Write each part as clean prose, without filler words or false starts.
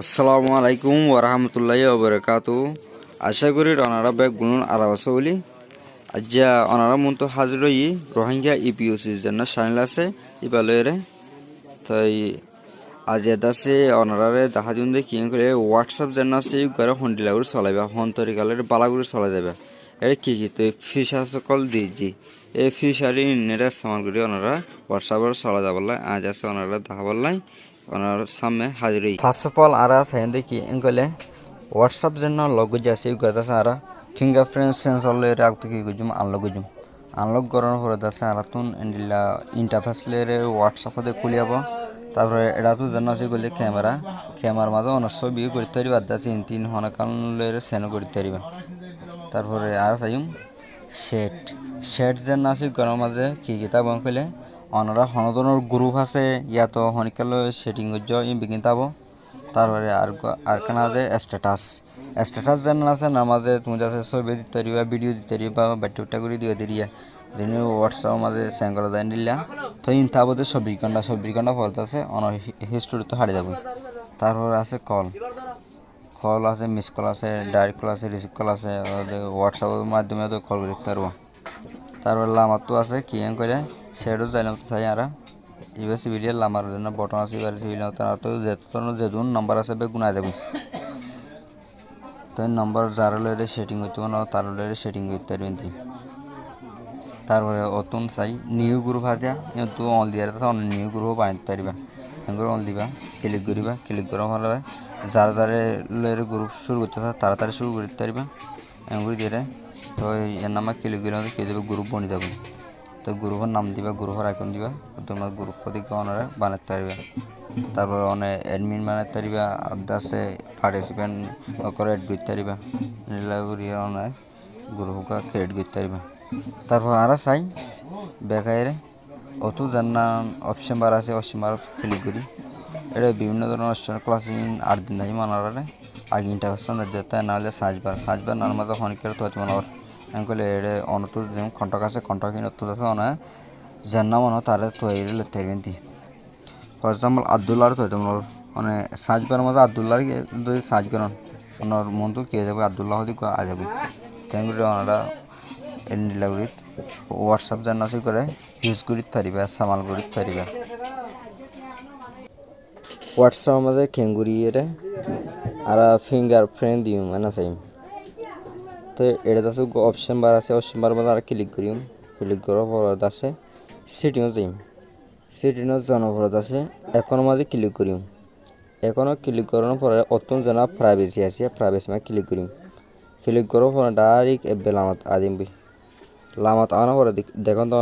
আসসালামু আলাইকুম ওরহামতুল্লাহি ওবরাকাতু। আশা করি অনারা ব্যাগ গুনুন আরাবাস বলি আজ্জা অনারা মতো হাজির হই রোহিঙ্গা ইপিওসির জন্য সাইল আছে ইবালয়েরে তাই আজ এদাসে অনারারে দেখা দিন কি করে হোয়াটসঅ্যাপ জন্য আছে ঘরে হন্ডিলাগুলো চলাইবা হন তরিকালের বালাগুলো চলা যাবে এর কি তো ফিশার সকল দিয়েছি এই ফিশারি নেটা সামানগুলি ওনারা হোয়াটসঅ্যাপের চলা যাবলাই আজ আছে ওনারা দেখা বললাই ওনার সামনে হাজির হই ফার্স্ট অফ অল আরা সাইন দেখি এনকলে হোয়াটসঅ্যাপ জন্য লগ যাচ্ছে গদাছে আরা ফিঙ্গারপ্রিন্ট সেন্সর লয়ে রাখতে কি গুজুম আনলক করার পরে দাসে আরা তুন এন্ডিলা ইন্টারফেস লয়ে হোয়াটসঅ্যাপে খুলিয়াব তারপরে এটা তো জানা আছে গলে ক্যামেরার মাঝে অনেক ছবি করতে পারি বাদ আছে তিন হনকাল লয়ে সেন্ড করতে পারিবা তারপরে আর চাইম সেট যেন আছে ঘরের মাঝে কি কিতাব কইলে অনারা হনদনের গ্রুপ আছে ইয়াতো হনিকাল সেটিং ইন বিকিনতাব তারপরে আর কানাদে স্ট্যাটাস যেন আছে নামাজে তুমি যাচ্ছে ছবি দিতে পারিবা ভিডিও দিতে পারিবা বাট্টা করে দিয়ে দিয়া যিনি হোয়াটসঅ্যাপ মাঝে সেন্ড করা যায় নিলা তো ইনতাবতে 24 ঘন্টা ফলত আছে অনার হিস্টোরি তো হারিয়ে যাবে তারপর আছে কল আছে মিস কল আছে ডাইরেক্ট কল আছে রিসিভ কল আছে হোয়াটসঅ্যাপের মাধ্যমে তো কল করতে পারবো তারপর লামার তো আছে কি করে সেটাও যাইলাম তো চাই আর এবার সিভিলিয়ার লামার জন্য বটন আছে এবার সিভিলিয়ার তারা তো যেদুন নাম্বার আছে বে গুনাই দেবো তো নম্বর যার লয়ে সেটিং হইতে না তার লয়ে সেটিং করতে পারবেন তারপরে অতুন চাই নিউ গ্রুপ আছে তো অল দিয়ার নিউ গ্রুপ বানাইতে পারবা এগুলো অল দিবা ক্লিক করার ফলে যারা লয়ে গ্রুপ শুরু করতে তাড়াতাড়ি শুরু করতে পারবা এগুলো দিয়ে তো এর নামে ক্লিক করে কে দেবে গ্রুপ বনি যাবে তো গ্রুপের নাম দিবা গ্রুপের আইকন দিবা তোমরা গ্রুপ দিকে অনারে বানাতে পারবে তারপর অনেক অ্যাডমিন বানাতে পারবা আছে পার্টিসিপেন্ট করে অ্যাড করতে পারবা নীলাগুড়িয়ে অনেক গ্রুপকে ক্রিয়েট করতে পারবা তারপর আর চাই বেকারে অত জানা অপশন বার আছে অপশন বার ক্লিক করি এটা বিভিন্ন ধরনের অপশন ক্লাসিং 8 দিন থাকি মানারে আগে ইন্টারভেশন দিতে নাহলে সাজবার নার মাঝে হনিকের তো মনোর এনকলে এড়ে অনত যেমন কন্ট্রাক্ট আছে কন্ট্রাক্ট নতুন আছে অনেক জানা মনে তারে তৈরি লিখতে পারবেন ফর এক্সাম্পল আব্দুল্লাহর তো তোমার মানে সাজবার মাঝে আব্দুল্লাহর যদি সাজ করেন ওনার মন তো কে যাবে আব্দুল্লাহ হদি আ যাবে তেমনি ওনারা এন্ডিলাগুড়ি হোয়াটসঅ্যাপ জানা আছে করে ইউজ করি পারিবা সামাল করি পারিবা হোয়াটসঅ্যাপের মাঝে খেঙ্গুরিয়ে আর ফিঙ্গারপ্রিন্ট দিও মানে সেম তো এটা আছে অপশন বার আছে অপশন বার মধ্যে আর ক্লিক করার পর আছে সেটিংও জনপদ আছে এখন মাঝে ক্লিক করিম এখনও ক্লিক করার পরে অত্যন্ত জানা প্রাইভেসি আছে প্রাইভেসি মানে ক্লিক করার পরে ডাইরেক্ট এবে লামাত আনার পরে দেখুন তো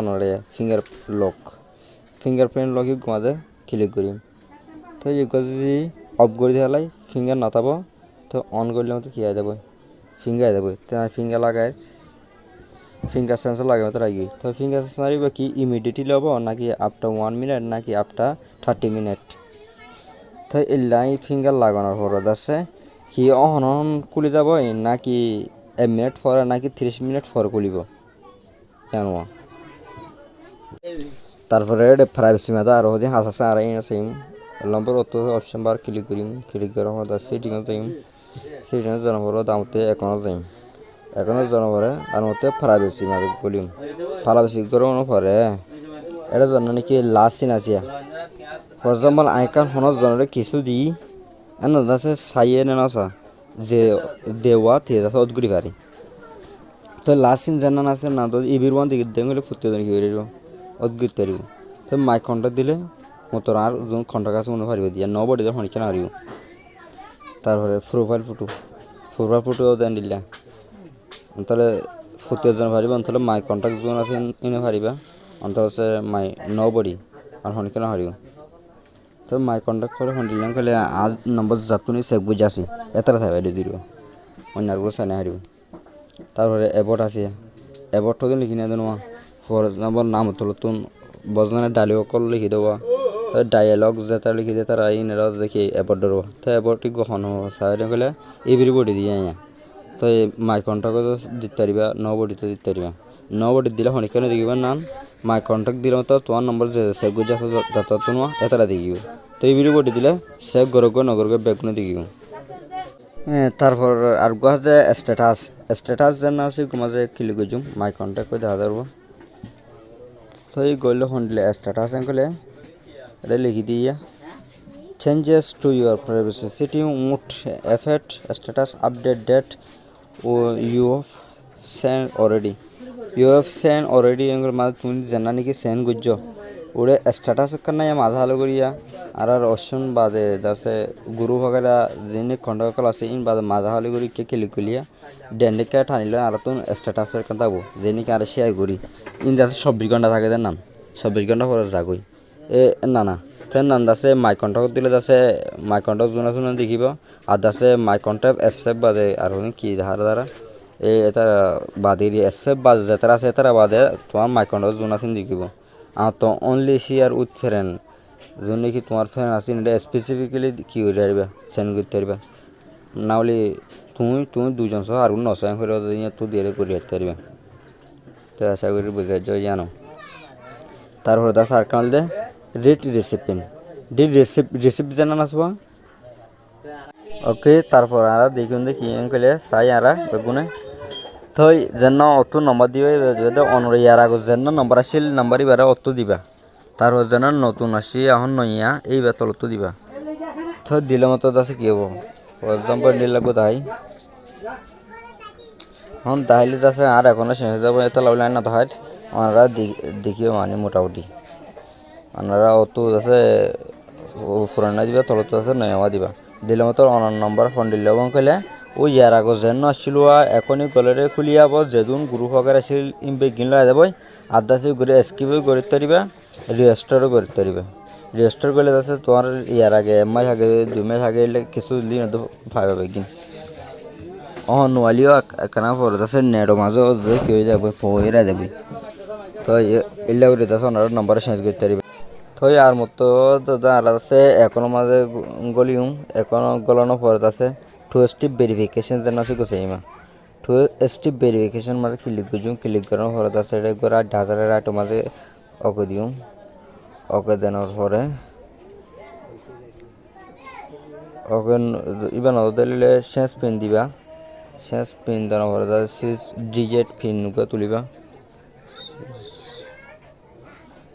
ফিঙ্গারপ্রিন্ট লক মাঝে ক্লিক করিম তো যদি অফ করে দিয়ে ফিঙ্গার না থাকবো তো অন করলে মতো কী যাবে ফিঙ্গার যাবে তো ফিঙ্গার লাগায় ফিঙ্গার সেন্সর লাগাই মতো রাখি তো ফিঙ্গার সেন্সর কি ইমিডিয়েটলি লব নাকি আফটার 1 মিনিট নাকি আফটার 30 মিনিট তো এই ফিঙ্গার লাগানোর পর আছে কি অহন খুলে যাব নাকি 1 মিনিট পরে নাকি 30 মিনিট পরে খুলিব কেন তারপরে প্রাইভেসি মাঝে আরও যদি হাসা আর আছে নম্বর অত অপশন বার ক্লিক করার পর সেটিংয়ে যাইম সেটিংয়ে জানার পর দামতে এখনও জানার পরে আর মধ্যে প্রাইভেসি মাঝে বলিম প্রাইভেসি করানোর পরে এটা জন্য নাকি লাস্ট সিন আসিয়া ফর এক্সাম্পল আইকান হনার জন্য কিছু দিই এনে আছে সাইয়ে নেনসা যে দেওয়া থেকে আছে অদগুড়ি পারি তো লাস্ট সিন জানান আছে না তো ইভির ওয়ান দিকে দেখলে ফুটতে কি পারিব অদগুড়ি পারিব তো মাইক কন্ট্যাক্ট দিলে মতো আর কন্ট্রাক্ট আছে মনে পারিব দিয়া নবডি যখন কেন হারিব তারপরে প্রোফাইল ফটো দেন দিলা তাহলে ফুটতে জন পারিব তাহলে মাই কন্ট্যাক্ট জন আছে এনে পারিবা অন্তর আছে মাই নবডি আর হন কেন হারিব তো মাই কন্ট্যাক্ট করে হন দিলাম খালি আর নম্বর যাতুনি চেক বুঝে আসি এতটা থাকবে দিব অন্যগুলো চাই হারিব তারপরে অ্যাবট আছে অ্যাবটটা তো লিখি না দেওয়া ফর এক্সাম্পল নাম তুন বজনানে ডালিও কল লিখি দেওয়া তো ডায়ালগ যেটা লিখি দিয়ে তারা ইনেরা দেখি অ্যাবট ধরবো তো অ্যাবটটি গহন সাইডে গেলে এভরিবডি দিয়ে তো মাই কন্ট্যাক্ট দিতে পারিবা নবডি তো দিতে পারিবা নবডি দিলে হনিকেন দেখিব নান মাই কন্ট্যাক্ট দিলে তো তোমার নম্বর যে সেভ করে যাতা তো নোয়া এতারা দেখিব তো এই ভিডিও বডি দিলে সেভ গরগ নগরগ ব্যাগগুলো দেখিব তারপর আর গাছ যে স্ট্যাটাস যেন আছে মাঝে ক্লিক করছুম মাই কন্ট্যাক্ট করে দেখা যাবো তো এই গলে হন্ডলে স্ট্যাটাস এনকলে এটা লিখি দিয়া changes to your privacy setting would affect status update that you have sent already angle মাঝে তুমি জানা নাকি সেন্ড করছো ওরে স্ট্যাটাস কান্না মাঝে হালো করিয়া আর অপশন বাদে দাসে গুরু वगैरह যিনি কন্টাক্ট আছে ইন বাদে মাঝে হালো করি কে ক্লিক করিয়া ডেন্ডিকা টানিলে আর তুমি স্ট্যাটাসের কান থাকবো যিনি আর শেয়ার করি ইন দাসে 24 ঘন্টা থাকে দেন নাম 24 ঘন্টা পরে যাগই এ না ফেন নাম দাসে মাই কন্ট্যাক্ট দিলে দাসে মাই কন্ট্যাক্ট জোনা দেখিব আর দাসে মাই কন্ট্যাক্ট এসএফ বাদে আর কি দ্বারা এটা বাদে এসএফ বাদে যেতারা আছে এতারা বাদে তোমার মাই কন্ট্যাক্ট জোনা দেখিব আর তো অনলি শেয়ার উইথ ফ্রেন্ড জন্য কি তোমার ফ্রেন্ড আছে এটা স্পেসিফিক্যালি কি করে পারবে সেন্ড করতে পারবে না হলে তুমি দুজন সহ আর 900 করে তো দিয়ে করে রাখতে পারবে তো আশা করি বুঝে যাই জানো তারপরে দাস আর কাল দে রিড রিসিপ্ট জানা আসবা ওকে তারপর আর দেখুন দেখি এনকলে সাই আর বেগুনে থই যেন অত নম্বর দিবে অনর ইয়ার আগে যেন নম্বর আসিল নম্বর এবারে অত দিবা তারপর যেন নতুন আসি এখন নইয়া এই বেতল অত দিবা তো দিলে মতো আছে কি হবো ফর এক্সাম্পল নিয়ে লাগবো তাই এখন তাহলে আছে আর এখনো শেষ হয়ে যাবো এত লাগলে না তো হয় ওনারা দেখিও মানে মোটামুটি ওনারা অত আছে পুরানা দিবা তলত আছে নয়া দিবা দিলে মতো অনার নম্বর ফোন দিলে এবং কইলে ও ইয়ার আগে যেন আসছিল এখনই গলেরে খুলিয়াব যেদিন গ্রুপ वगैरह আসিল ইমবে গিনলা যাব আর দাসে ঘুরে স্কিপও করতে পারিবা রেজিস্টারও করতে পারিবা রেজিস্টার করলে দাসে তোমার ইয়ার আগে মাস আগে 2 মাস আগে কিছু দিন তো পাইবা বেগিন নোয়ালিও একখানা পরে দাসে নেটও মাঝে যে কি হয়ে যাবে পয়রা যাবে তো এলে করে দাসে ওনার নম্বর চেঞ্জ করতে পারিবা তো আর মতো দাদা আর আছে এখনো মাঝে গলিউম এখনো গলানো পরে আছে 2 স্টেপ ভেরিফিকেশন যেন আছে কোসে ইমা 2 স্টেপ ভেরিফিকেশন মাঝে ক্লিক করার পরে আছে এটা করে 8000 আটো মাঝে ওকে দিউম ওকে দেওয়ার পরে ওকে ইবা না দিলে শেষ পিন দিবা শেষ পিন দেওয়ার পরে 6 ডিজিট পিন নুকা তুলিবা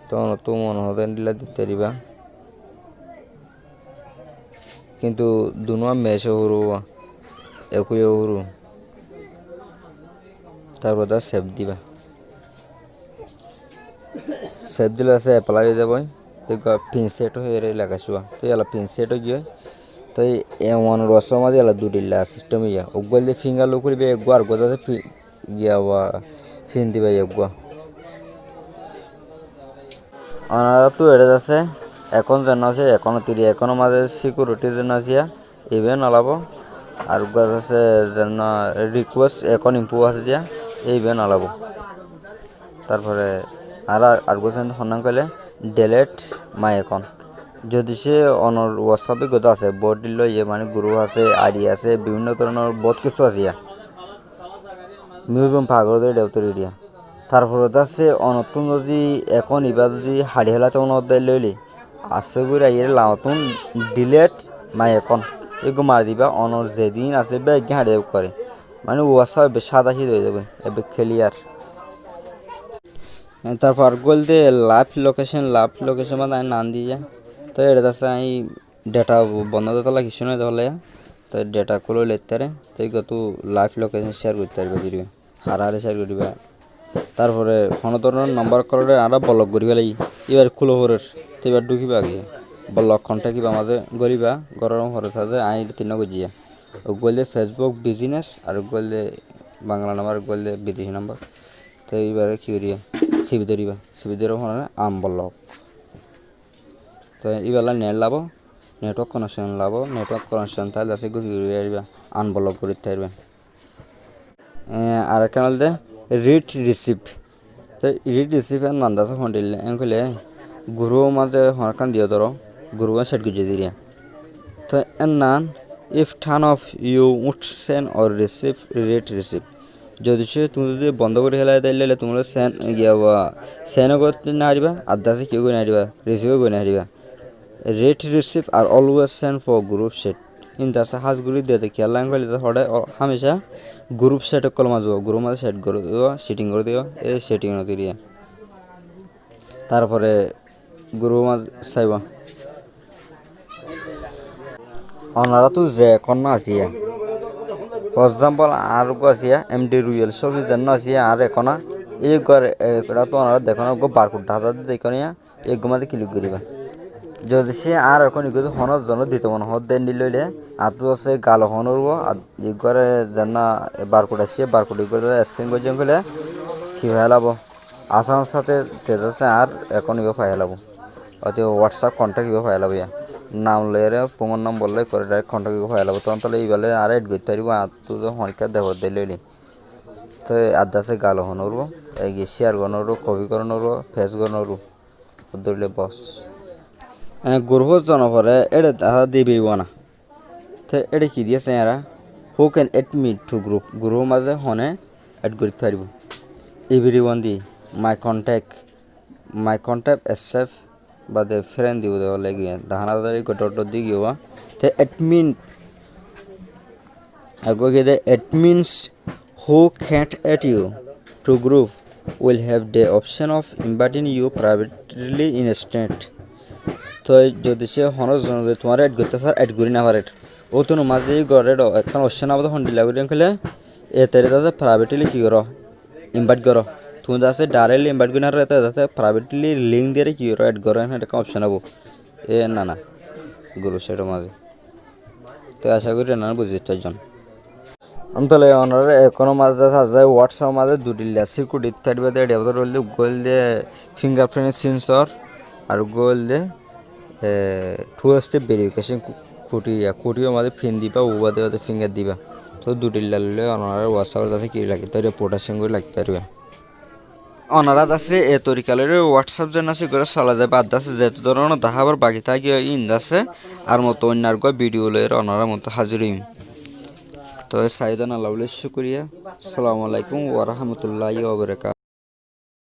তখন তো মনে হতে দিলে দিতে দিবা কিন্তু দুনো মেশ হরু একই হরু তারপর দা সেভ দিবা সেভ দিলে আছে অ্যাপ্লাই হয়ে যাবে তো পিন সেট হয়ে লাগাইছুয়া তো এলা পিন সেট হয়ে গিয়ে তো এমন রসম মাঝে এলা দুটিলা সিস্টেম ইয়া ওগুলো দিয়ে ফিঙ্গার লো করবে একগো আর গোদাতে ইয়া ফিন দিবা একগো ওনারা তো এটা আছে এখন যেন আছে এখনো মাঝে সিকিউরিটির জন্য আছে ইভেন আলাবো আর গাছ আছে যেন রিকোয়েস্ট এখন ইম্প্রুভ আছে দিয়া ইভেন আলাবো তারপরে আর গোছেন হন্নান কইলে ডিলিট মাই অ্যাকাউন্ট যদি সে অনর হোয়াটসঅ্যাপে গোটা আছে বোর্ড দিল ইয়ে মানে গ্রুপ আছে আইডি আছে বিভিন্ন ধরনের বহুত কিছু আছে ইয়া মিউজিয়াম পাগল দিয়ে দেবতর এরিয়া তারপরে আছে অনতুন যদি এখন এবার যদি হাড়ি হেলাতে অনদায় লইলি আশা করি এর লাউতুন ডিলেট মাই এখন এগো মার দিবা অনর যেদিন আছে ব্যাগ হাড়ি করে মানে হোয়াটসঅ্যাপ সাদা সিদ হয়ে যাবে এবে ক্লিয়ার তারপর গোল দিয়ে লাইভ লোকেশন মানে নাম দিয়ে তো এটা আছে আমি ডেটা বন্ধ দিতে লাগে কিছু নয় তাহলে তো ডেটা খুলে লেতে তো এগুলো লাইভ লোকেশন শেয়ার করতে পারবে দিবে হারে শেয়ার করবে তারপরে কোনো ধরনের নাম্বার করে আরো ব্লক করিবা লাগি এবার খুলো হরের তো এবার ঢুকিবা আগে ব্লক কন্টাক্ট কিবা মাঝে গরিবা গরম হরে থাকে আই 3 গজিয়া ও গলে ফেসবুক বিজনেস আর গলে বাংলা নাম্বার গলে বিদেশি নাম্বার তো এবার কি করিয়া সিবি ধরিবা হরে আম ব্লক তো এবেলা নেট লাভ নেটওয়ার্ক কানেকশন তাহলে আছে গিয়ে আনব্লক করতে পারবে আর একটা হল রিড রিসিপ্ট তো রিড রিসিপ্ট নান্দাজ ফোন দিলে এনকলে গুরু মাঝে হরকান দিয়ে ধরো গুরু সেট গুজিয়ে দিরিয়া তো এর নান if turn off you would send or receive read receipt যদি সে তুমি যদি বন্ধ করে খেলা তাইলে তোমরা সেন গিয়া সেনও করতে না হারিবা আদাসে কেউ করে না হারিবা রিসিভও করে না হারিবা রেট রিসিভ আর always send for group set কিন্তু আছে হাজগুড়ি দিয়ে খেয়াল লাইন ফেলে সদায় হামেশা গ্রুপ সেট কল মাজব গ্রুপ মাঝে সেট করে দিও সেটিং করে দিও এই সেটিং দিয়ে তারপরে গ্রুপ মাঝ চাইব ওনারা তো যে কন্যা আসিয়া ফর এক্সাম্পল আর আসিয়া এমডি রুয়েল সবই জন্য আসিয়া আর এখন এই ঘরে এটা তো ওনারা দেখো না গো বারকুট ধাঁধা দেখো নিয়া এই গোমাতে ক্লিক করিবা যদি সে আর এখন ইগো হনর জন্য দিতে মনে হদ দেন লইলে আর তো আছে গাল হনরব আর এই ঘরে যেন বারকুট আসছে বারকুট করে স্ক্যান করে গেলে কি ফেলাবো আসামের সাথে তেজ আছে আর এখন ইগো ফাইলাবো হয়তো হোয়াটসঅ্যাপ কন্ট্যাক্ট ইগো ফাইলাবো ইয়া নাম লইরে প্রমাণ নাম বললে করে ডাইরেক্ট কন্ট্যাক্ট ইগো ফাইলাবো তখন তাহলে এইবেলে আর এড করতে পারবো আর তো হনকার দেব দিয়ে লইলি তো আদাসে গাল হনরব এই শেয়ার গণরব কপি করনরব ফেস গণরব ধরলে বস গর্ভ জনপরে এটা তারা দিয়ে বেরব না তো এটা কি দিয়েছে এরা who can admit to group মাঝে হনে এড করতে পারব এভরি ওয়ান দি মাই কন্ট্যাক্ট এসেফ বা দে ফ্রেন্ড দিব দেওয়া লাগিয়ে ধানা গোটা দি গিয়ে তো এডমিন আগো গিয়ে admins who can't add you to group will have the option of inviting you privately instant তো যদি সে হনর জন তোমার এড করতে স্যার এড করি না পারে ও তো মাঝে ঘরে এখন অপশন আবার হন ডিলা করে খেলে এ তারে তাতে প্রাইভেটলি কী করো ইনভাইট করো তুমি যাতে ডাইরেক্টলি ইনভাইট করি না এতে যাতে প্রাইভেটলি লিঙ্ক দিয়ে কী করো এড করো এটা অপশন হবো এ না গুরু সেটার মাঝে তো আশা করি না বুঝতে চারজন আমি তাহলে ওনার এখনো মাঝে আছে হোয়াটসঅ্যাপ মাঝে দুটি সিকিউরিটি থাকবে এটা বলতে গোল দিয়ে ফিঙ্গারপ্রিন্ট সেন্সর আর গোল দিয়ে টু স্টেপ ভেরিফিকেশন খুঁটিও আমাদের ফিন দিবা উবাদে ফিঙ্গার দিবা তো দুটি লাগলে ওনারা হোয়াটসঅ্যাপের কাছে কী লাগতে পারবে প্রোটেকশন করে লাগতে পারবে ওনারা আছে এ তরিকালের হোয়াটসঅ্যাপ যেন আছে করে চলা যায় বাদ আছে যেহেতু ধরনের দেখাবার বাকি থাকে ইন্দ আছে আর মতো অন্যার ভিডিও লয়ের ওনারা মতো হাজির তো সাইদান আল্লাহ শুক্রিয়া আসসালামু আলাইকুম ওয়া রাহমাতুল্লাহি ওয়া বারাকাতুহু।